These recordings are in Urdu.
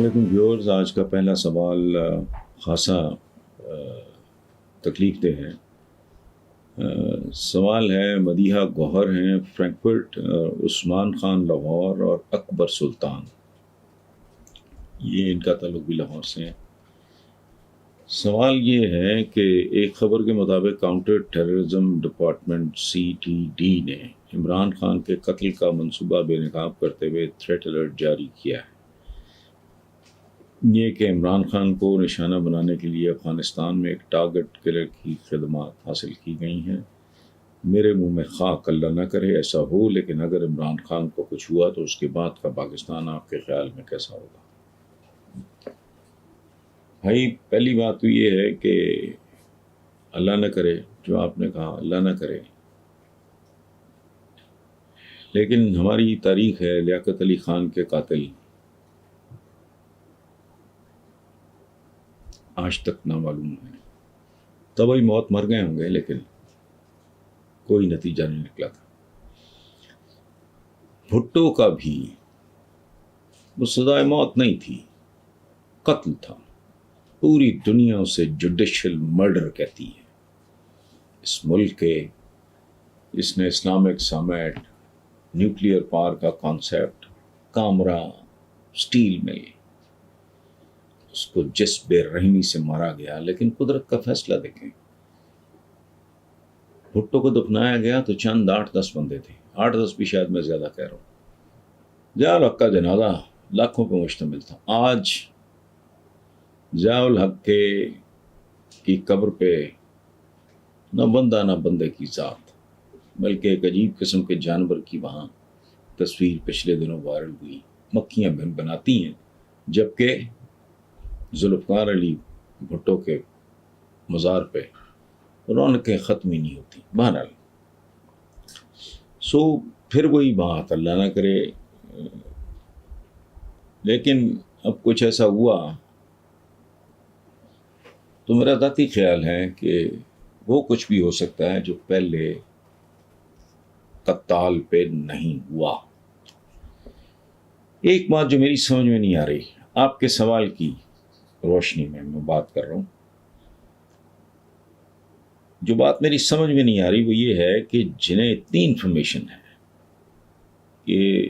علیکم ویورز، آج کا پہلا سوال خاصا تکلیف دہ ہے۔ سوال ہے، مدیحہ گوہر ہیں فرینکفرٹ، عثمان خان لاہور اور اکبر سلطان، یہ ان کا تعلق بھی لاہور سے ہے۔ سوال یہ ہے کہ ایک خبر کے مطابق کاؤنٹر ٹیررزم ڈپارٹمنٹ CTD نے عمران خان کے قتل کا منصوبہ بے نقاب کرتے ہوئے تھریٹ الرٹ جاری کیا ہے، یہ کہ عمران خان کو نشانہ بنانے کے لیے افغانستان میں ایک ٹارگٹ کلر کی خدمات حاصل کی گئی ہیں۔ میرے منہ میں خاک، اللہ نہ کرے ایسا ہو، لیکن اگر عمران خان کو کچھ ہوا تو اس کے بعد کا پاکستان آپ کے خیال میں کیسا ہوگا؟ بھائی، پہلی بات تو یہ ہے کہ اللہ نہ کرے، جو آپ نے کہا اللہ نہ کرے، لیکن ہماری تاریخ ہے، لیاقت علی خان کے قاتل آج تک نامعلوم ہے۔ طبعی موت مر گئے ہوں گے، لیکن کوئی نتیجہ نہیں نکلا تھا۔ بھٹو کا بھی وہ سزائے موت نہیں تھی، قتل تھا۔ پوری دنیا اسے جوڈیشل مرڈر کہتی ہے۔ اس ملک کے اس نے اسلامک سمٹ، نیوکلیئر پاور کا کانسیپٹ، کامرا، سٹیل مل، اس کو جس بے رحمی سے مارا گیا، لیکن قدرت کا فیصلہ دیکھیں۔ بھٹو کو دفنایا گیا تو چند 8-10 بندے تھے، 8-10 بھی شاید میں زیادہ کہہ رہا ہوں۔ ضیاء الحق کا جنازہ لاکھوں پہ مشتمل تھا۔ آج ضیاء الحق کی قبر پہ نہ بندہ نہ بندے کی ذات، بلکہ ایک عجیب قسم کے جانور کی وہاں تصویر پچھلے دنوں وائرل ہوئی۔ مکھیاں بناتی ہیں، جبکہ ذوالفقار علی بھٹو کے مزار پہ رونقیں ختم ہی نہیں ہوتی۔ بہرحال پھر وہی بات، اللہ نہ کرے، لیکن اب کچھ ایسا ہوا تو میرا ذاتی خیال ہے کہ وہ کچھ بھی ہو سکتا ہے جو پہلے قتال پہ نہیں ہوا۔ ایک بات جو میری سمجھ میں نہیں آ رہی، آپ کے سوال کی روشنی میں بات کر رہا ہوں، جو بات میری سمجھ میں نہیں آ رہی وہ یہ ہے کہ جنہیں اتنی انفارمیشن ہے کہ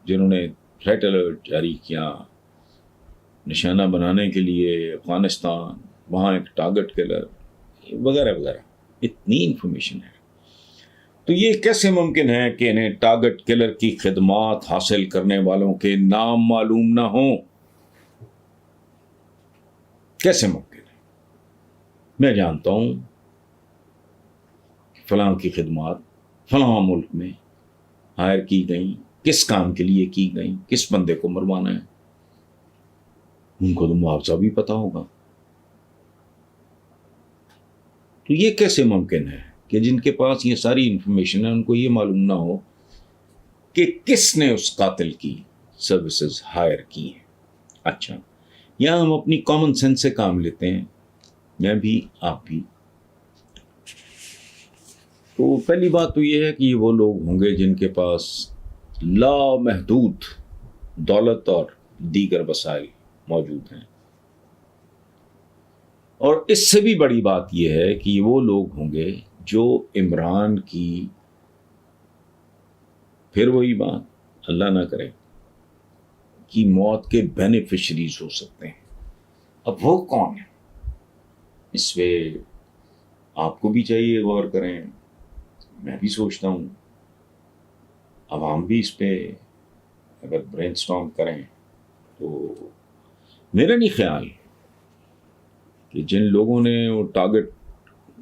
جنہوں نے تھریٹ الرٹ جاری کیا نشانہ بنانے کے لیے افغانستان، وہاں ایک ٹارگٹ کلر وغیرہ وغیرہ، اتنی انفارمیشن ہے، تو یہ کیسے ممکن ہے کہ انہیں ٹارگٹ کلر کی خدمات حاصل کرنے والوں کے نام معلوم نہ ہوں؟ کیسے ممکن ہے؟ میں جانتا ہوں کہ فلاں کی خدمات فلاں ملک میں ہائر کی گئیں، کس کام کے لیے کی گئیں، کس بندے کو مروانا ہے، ان کو تو معاوضہ بھی پتا ہوگا۔ تو یہ کیسے ممکن ہے کہ جن کے پاس یہ ساری انفارمیشن ہے ان کو یہ معلوم نہ ہو کہ کس نے اس قاتل کی سروسز ہائر کی ہیں؟ اچھا، یہاں ہم اپنی کامن سینس سے کام لیتے ہیں، میں بھی، آپ بھی۔ تو پہلی بات تو یہ ہے کہ یہ وہ لوگ ہوں گے جن کے پاس لامحدود دولت اور دیگر وسائل موجود ہیں، اور اس سے بھی بڑی بات یہ ہے کہ یہ وہ لوگ ہوں گے جو عمران کی، پھر وہی بات اللہ نہ کرے، کی موت کے بینیفیشریز ہو سکتے ہیں۔ اب وہ کون ہے؟ اس پہ آپ کو بھی چاہیے غور کریں، میں بھی سوچتا ہوں، عوام بھی اس پہ اگر برین سٹارم کریں تو میرا نہیں خیال کہ جن لوگوں نے وہ ٹارگٹ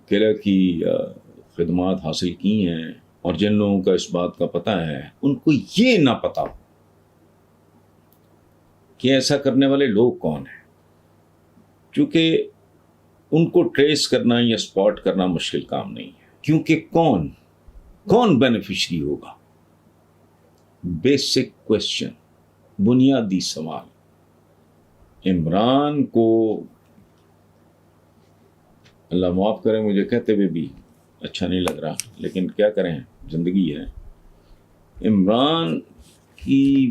کلر کی خدمات حاصل کی ہیں اور جن لوگوں کا اس بات کا پتہ ہے، ان کو یہ نہ پتا ہو کہ ایسا کرنے والے لوگ کون ہیں، کیونکہ ان کو ٹریس کرنا یا سپاٹ کرنا مشکل کام نہیں ہے، کیونکہ کون بینیفیشری ہوگا؟ بیسک کویسچن، بنیادی سوال۔ عمران کو اللہ معاف کرے، مجھے کہتے ہوئے بھی اچھا نہیں لگ رہا، لیکن کیا کریں، زندگی ہے۔ عمران کی